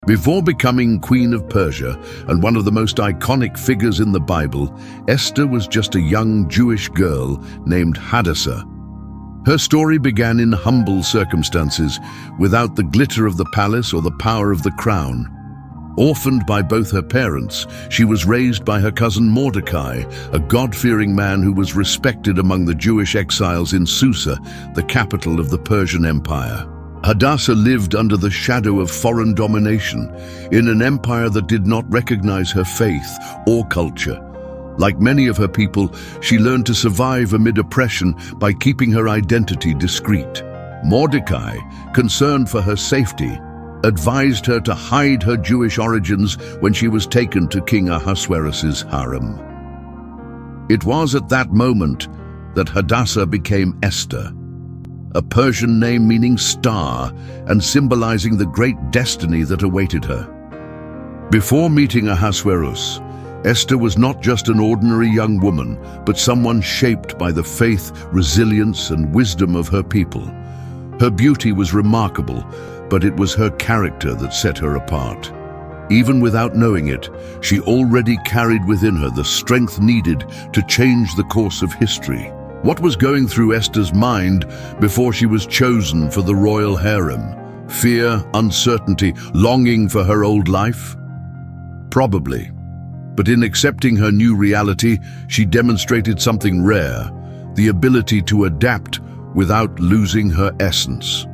Before becoming Queen of Persia and one of the most iconic figures in the Bible, Esther was just a young Jewish girl named Hadassah. Her story began in humble circumstances, without the glitter of the palace or the power of the crown. Orphaned by both her parents, she was raised by her cousin Mordecai, a God-fearing man who was respected among the Jewish exiles in Susa, the capital of the Persian Empire. Hadassah lived under the shadow of foreign domination, in an empire that did not recognize her faith or culture. Like many of her people, she learned to survive amid oppression by keeping her identity discreet. Mordecai, concerned for her safety, advised her to hide her Jewish origins when she was taken to King Ahasuerus' harem. It was at that moment that Hadassah became Esther, a Persian name meaning star and symbolizing the great destiny that awaited her. Before meeting Ahasuerus, Esther was not just an ordinary young woman, but someone shaped by the faith, resilience, and wisdom of her people. Her beauty was remarkable, but it was her character that set her apart. Even without knowing it, she already carried within her the strength needed to change the course of history. What was going through Esther's mind before she was chosen for the royal harem? Fear, uncertainty, longing for her old life? Probably. But in accepting her new reality, she demonstrated something rare, the ability to adapt without losing her essence.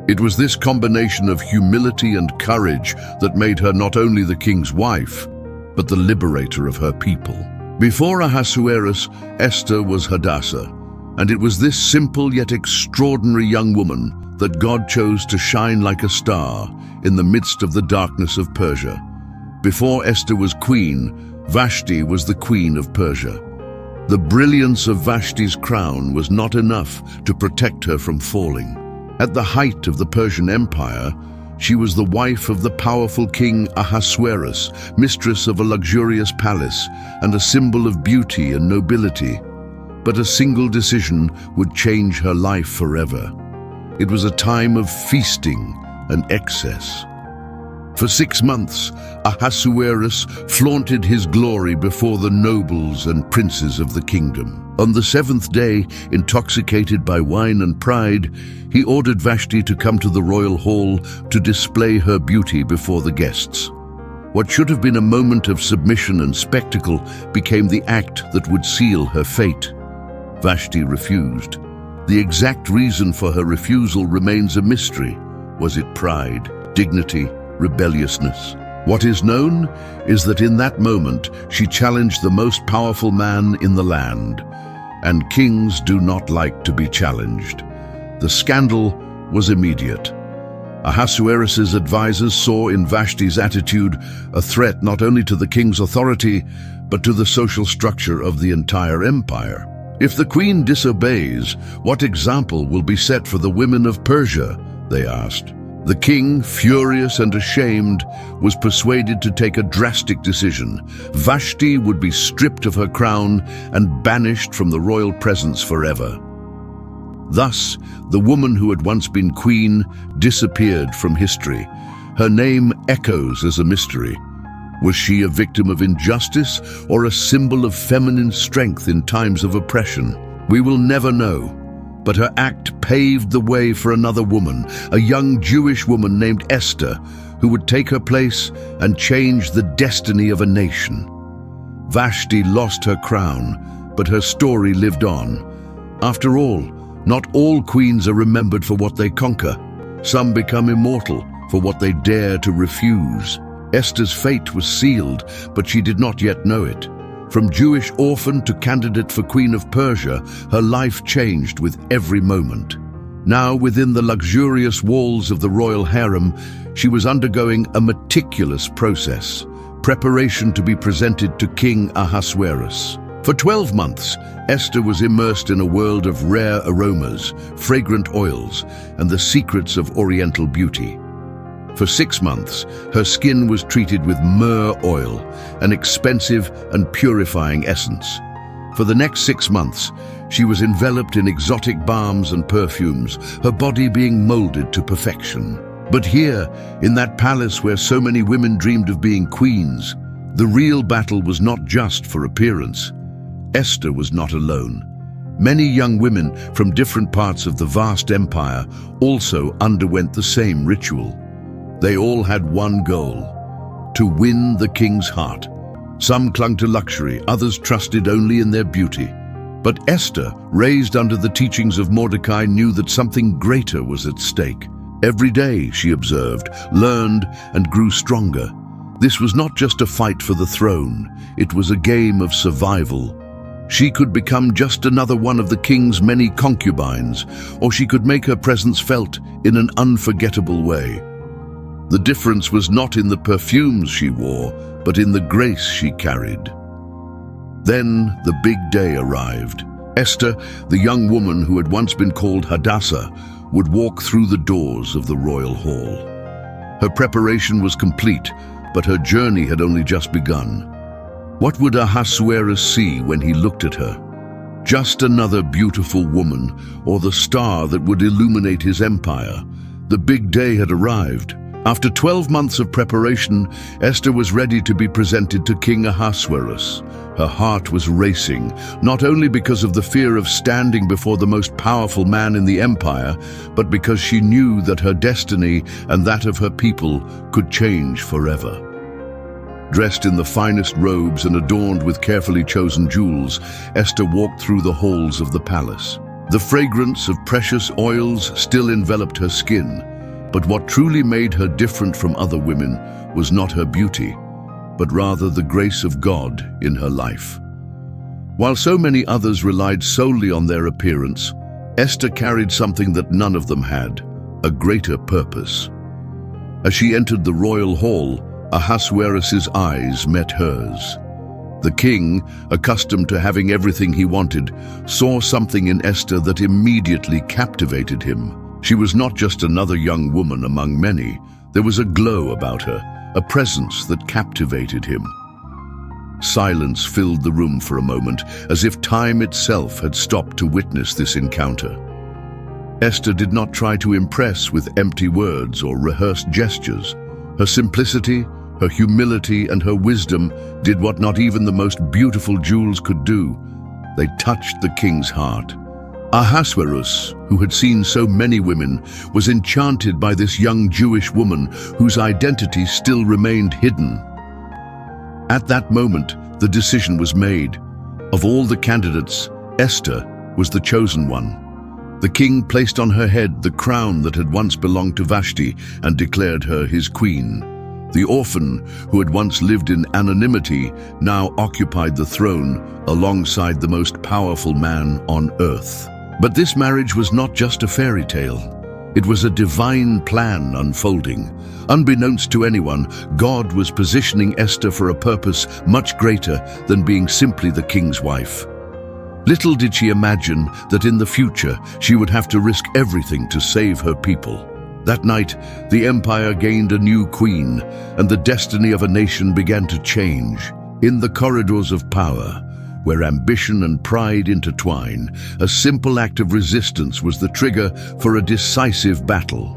It was this combination of humility and courage that made her not only the king's wife, but the liberator of her people. Before Ahasuerus, Esther was Hadassah, and it was this simple yet extraordinary young woman that God chose to shine like a star in the midst of the darkness of Persia. Before Esther was queen, Vashti was the queen of Persia. The brilliance of Vashti's crown was not enough to protect her from falling. At the height of the Persian Empire, she was the wife of the powerful king Ahasuerus, mistress of a luxurious palace and a symbol of beauty and nobility. But a single decision would change her life forever. It was a time of feasting and excess. For 6 months, Ahasuerus flaunted his glory before the nobles and princes of the kingdom. On the 7th day, intoxicated by wine and pride, he ordered Vashti to come to the royal hall to display her beauty before the guests. What should have been a moment of submission and spectacle became the act that would seal her fate. Vashti refused. The exact reason for her refusal remains a mystery. Was it pride, dignity, rebelliousness? What is known is that in that moment she challenged the most powerful man in the land, and kings do not like to be challenged. The scandal was immediate. Ahasuerus' advisors saw in Vashti's attitude a threat not only to the king's authority, but to the social structure of the entire empire. If the queen disobeys, what example will be set for the women of Persia? They asked. The king, furious and ashamed, was persuaded to take a drastic decision. Vashti would be stripped of her crown and banished from the royal presence forever. Thus, the woman who had once been queen disappeared from history. Her name echoes as a mystery. Was she a victim of injustice or a symbol of feminine strength in times of oppression? We will never know. But her act paved the way for another woman, a young Jewish woman named Esther, who would take her place and change the destiny of a nation. Vashti lost her crown, but her story lived on. After all, not all queens are remembered for what they conquer. Some become immortal for what they dare to refuse. Esther's fate was sealed, but she did not yet know it. From Jewish orphan to candidate for Queen of Persia, her life changed with every moment. Now, within the luxurious walls of the royal harem, she was undergoing a meticulous process, preparation to be presented to King Ahasuerus. For 12 months, Esther was immersed in a world of rare aromas, fragrant oils, and the secrets of Oriental beauty. For 6 months, her skin was treated with myrrh oil, an expensive and purifying essence. For the next 6 months, she was enveloped in exotic balms and perfumes, her body being molded to perfection. But here, in that palace where so many women dreamed of being queens, the real battle was not just for appearance. Esther was not alone. Many young women from different parts of the vast empire also underwent the same ritual. They all had one goal: to win the king's heart. Some clung to luxury, others trusted only in their beauty. But Esther, raised under the teachings of Mordecai, knew that something greater was at stake. Every day, she observed, learned, and grew stronger. This was not just a fight for the throne, it was a game of survival. She could become just another one of the king's many concubines, or she could make her presence felt in an unforgettable way. The difference was not in the perfumes she wore, but in the grace she carried. Then the big day arrived. Esther, the young woman who had once been called Hadassah, would walk through the doors of the royal hall. Her preparation was complete, but her journey had only just begun. What would Ahasuerus see when he looked at her? Just another beautiful woman, or the star that would illuminate his empire. The big day had arrived. After 12 months of preparation, Esther was ready to be presented to King Ahasuerus. Her heart was racing, not only because of the fear of standing before the most powerful man in the empire, but because she knew that her destiny and that of her people could change forever. Dressed in the finest robes and adorned with carefully chosen jewels, Esther walked through the halls of the palace. The fragrance of precious oils still enveloped her skin, but what truly made her different from other women was not her beauty, but rather the grace of God in her life. While so many others relied solely on their appearance, Esther carried something that none of them had: a greater purpose. As she entered the royal hall, Ahasuerus' eyes met hers. The king, accustomed to having everything he wanted, saw something in Esther that immediately captivated him. She was not just another young woman among many. There was a glow about her, a presence that captivated him. Silence filled the room for a moment, as if time itself had stopped to witness this encounter. Esther did not try to impress with empty words or rehearsed gestures. Her simplicity, her humility, and her wisdom did what not even the most beautiful jewels could do. They touched the king's heart. Ahasuerus, who had seen so many women, was enchanted by this young Jewish woman whose identity still remained hidden. At that moment, the decision was made. Of all the candidates, Esther was the chosen one. The king placed on her head the crown that had once belonged to Vashti and declared her his queen. The orphan, who had once lived in anonymity, now occupied the throne alongside the most powerful man on earth. But this marriage was not just a fairy tale. It was a divine plan unfolding. Unbeknownst to anyone, God was positioning Esther for a purpose much greater than being simply the king's wife. Little did she imagine that in the future she would have to risk everything to save her people. That night, the empire gained a new queen, and the destiny of a nation began to change. In the corridors of power, where ambition and pride intertwine, a simple act of resistance was the trigger for a decisive battle.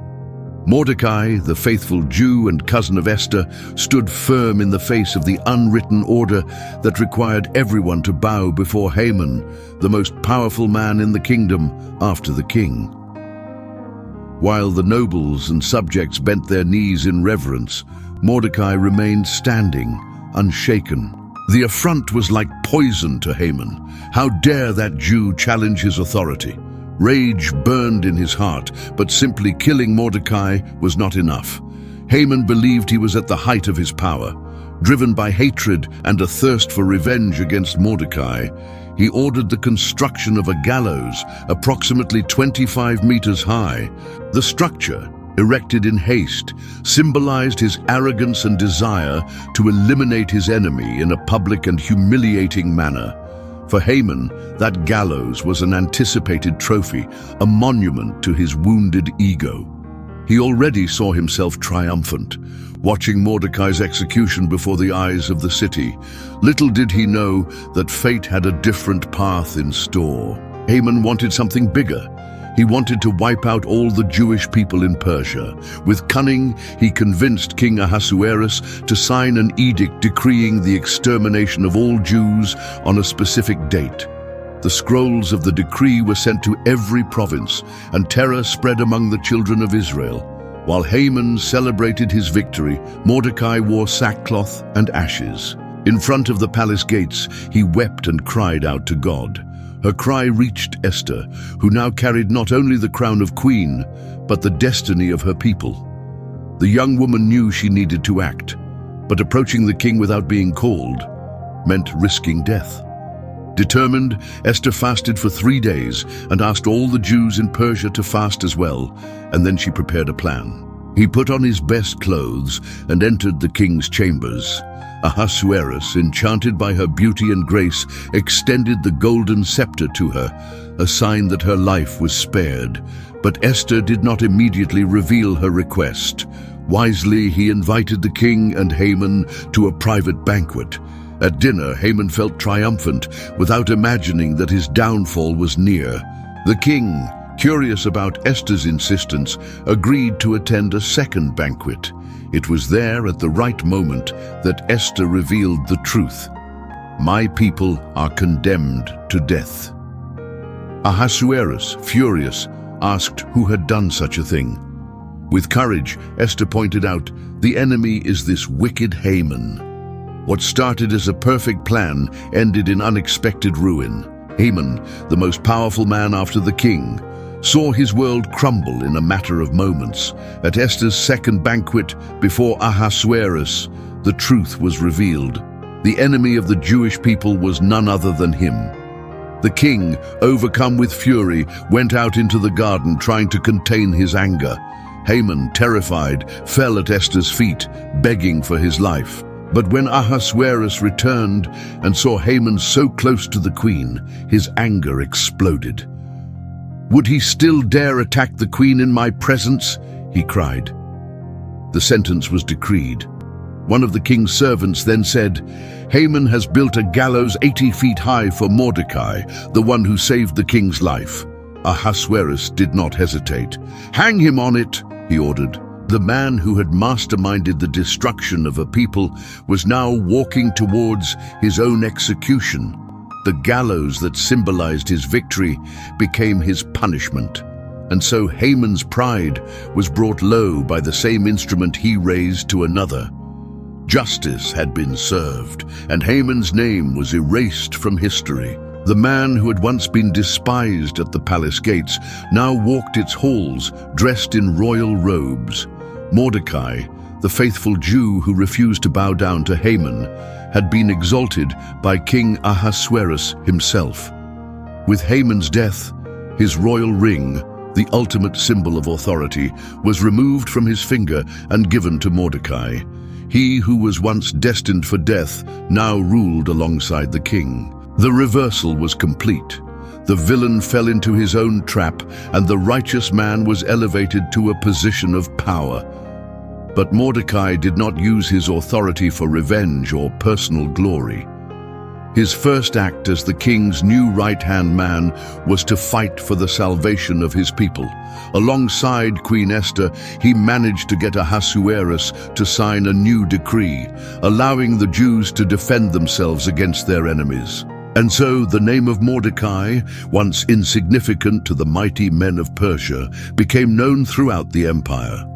Mordecai, the faithful Jew and cousin of Esther, stood firm in the face of the unwritten order that required everyone to bow before Haman, the most powerful man in the kingdom after the king. While the nobles and subjects bent their knees in reverence, Mordecai remained standing, unshaken. The affront was like poison to Haman. How dare that Jew challenge his authority? Rage burned in his heart, but simply killing Mordecai was not enough. Haman believed he was at the height of his power. Driven by hatred and a thirst for revenge against Mordecai, he ordered the construction of a gallows approximately 25 meters high. The structure, erected in haste, symbolized his arrogance and desire to eliminate his enemy in a public and humiliating manner. For Haman, that gallows was an anticipated trophy, a monument to his wounded ego. He already saw himself triumphant, watching Mordecai's execution before the eyes of the city. Little did he know that fate had a different path in store. Haman wanted something bigger. He wanted to wipe out all the Jewish people in Persia. With cunning, he convinced King Ahasuerus to sign an edict decreeing the extermination of all Jews on a specific date. The scrolls of the decree were sent to every province, and terror spread among the children of Israel. While Haman celebrated his victory, Mordecai wore sackcloth and ashes. In front of the palace gates, he wept and cried out to God. Her cry reached Esther, who now carried not only the crown of queen, but the destiny of her people. The young woman knew she needed to act, but approaching the king without being called meant risking death. Determined, Esther fasted for 3 days and asked all the Jews in Persia to fast as well, and then she prepared a plan. He put on his best clothes and entered the king's chambers. Ahasuerus, enchanted by her beauty and grace, extended the golden scepter to her, a sign that her life was spared. But Esther did not immediately reveal her request. Wisely, he invited the king and Haman to a private banquet. At dinner, Haman felt triumphant, without imagining that his downfall was near. The king, curious about Esther's insistence, agreed to attend a second banquet. It was there at the right moment that Esther revealed the truth. My people are condemned to death. Ahasuerus, furious, asked who had done such a thing. With courage, Esther pointed out, the enemy is this wicked Haman. What started as a perfect plan ended in unexpected ruin. Haman, the most powerful man after the king, saw his world crumble in a matter of moments. At Esther's second banquet before Ahasuerus, the truth was revealed. The enemy of the Jewish people was none other than him. The king, overcome with fury, went out into the garden trying to contain his anger. Haman, terrified, fell at Esther's feet, begging for his life. But when Ahasuerus returned and saw Haman so close to the queen, his anger exploded. Would he still dare attack the queen in my presence? He cried. The sentence was decreed. One of the king's servants then said, Haman has built a gallows 80 feet high for Mordecai, the one who saved the king's life. Ahasuerus did not hesitate. Hang him on it, he ordered. The man who had masterminded the destruction of a people was now walking towards his own execution. The gallows that symbolized his victory became his punishment. And so Haman's pride was brought low by the same instrument he raised to another. Justice had been served, and Haman's name was erased from history. The man who had once been despised at the palace gates now walked its halls dressed in royal robes. Mordecai, the faithful Jew who refused to bow down to Haman, had been exalted by King Ahasuerus himself. With Haman's death, his royal ring, the ultimate symbol of authority, was removed from his finger and given to Mordecai. He who was once destined for death now ruled alongside the king. The reversal was complete. The villain fell into his own trap, and the righteous man was elevated to a position of power. But Mordecai did not use his authority for revenge or personal glory. His first act as the king's new right-hand man was to fight for the salvation of his people. Alongside Queen Esther, he managed to get Ahasuerus to sign a new decree, allowing the Jews to defend themselves against their enemies. And so the name of Mordecai, once insignificant to the mighty men of Persia, became known throughout the empire.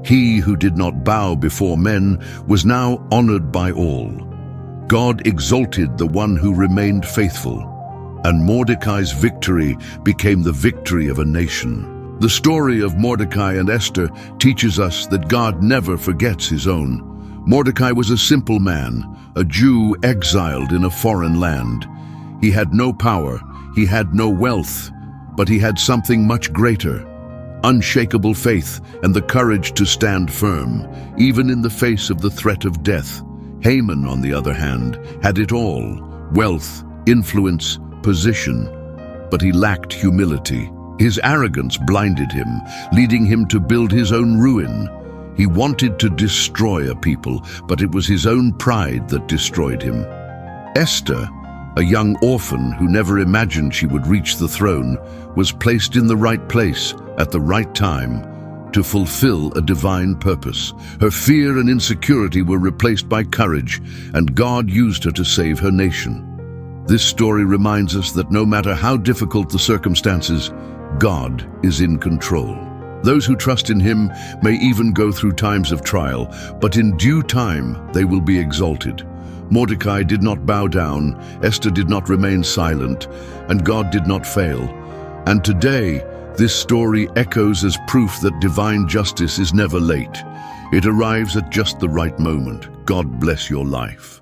He who did not bow before men was now honored by all. God exalted the one who remained faithful, and Mordecai's victory became the victory of a nation. The story of Mordecai and Esther teaches us that God never forgets his own. Mordecai was a simple man, a Jew exiled in a foreign land. He had no power, he had no wealth, but he had something much greater: unshakable faith and the courage to stand firm, even in the face of the threat of death. Haman, on the other hand, had it all: wealth, influence, position. But he lacked humility. His arrogance blinded him, leading him to build his own ruin. He wanted to destroy a people, but it was his own pride that destroyed him. Esther, a young orphan who never imagined she would reach the throne, was placed in the right place at the right time to fulfill a divine purpose. Her fear and insecurity were replaced by courage, and God used her to save her nation. This story reminds us that no matter how difficult the circumstances, God is in control. Those who trust in Him may even go through times of trial, but in due time they will be exalted. Mordecai did not bow down, Esther did not remain silent, and God did not fail. And today, this story echoes as proof that divine justice is never late. It arrives at just the right moment. God bless your life.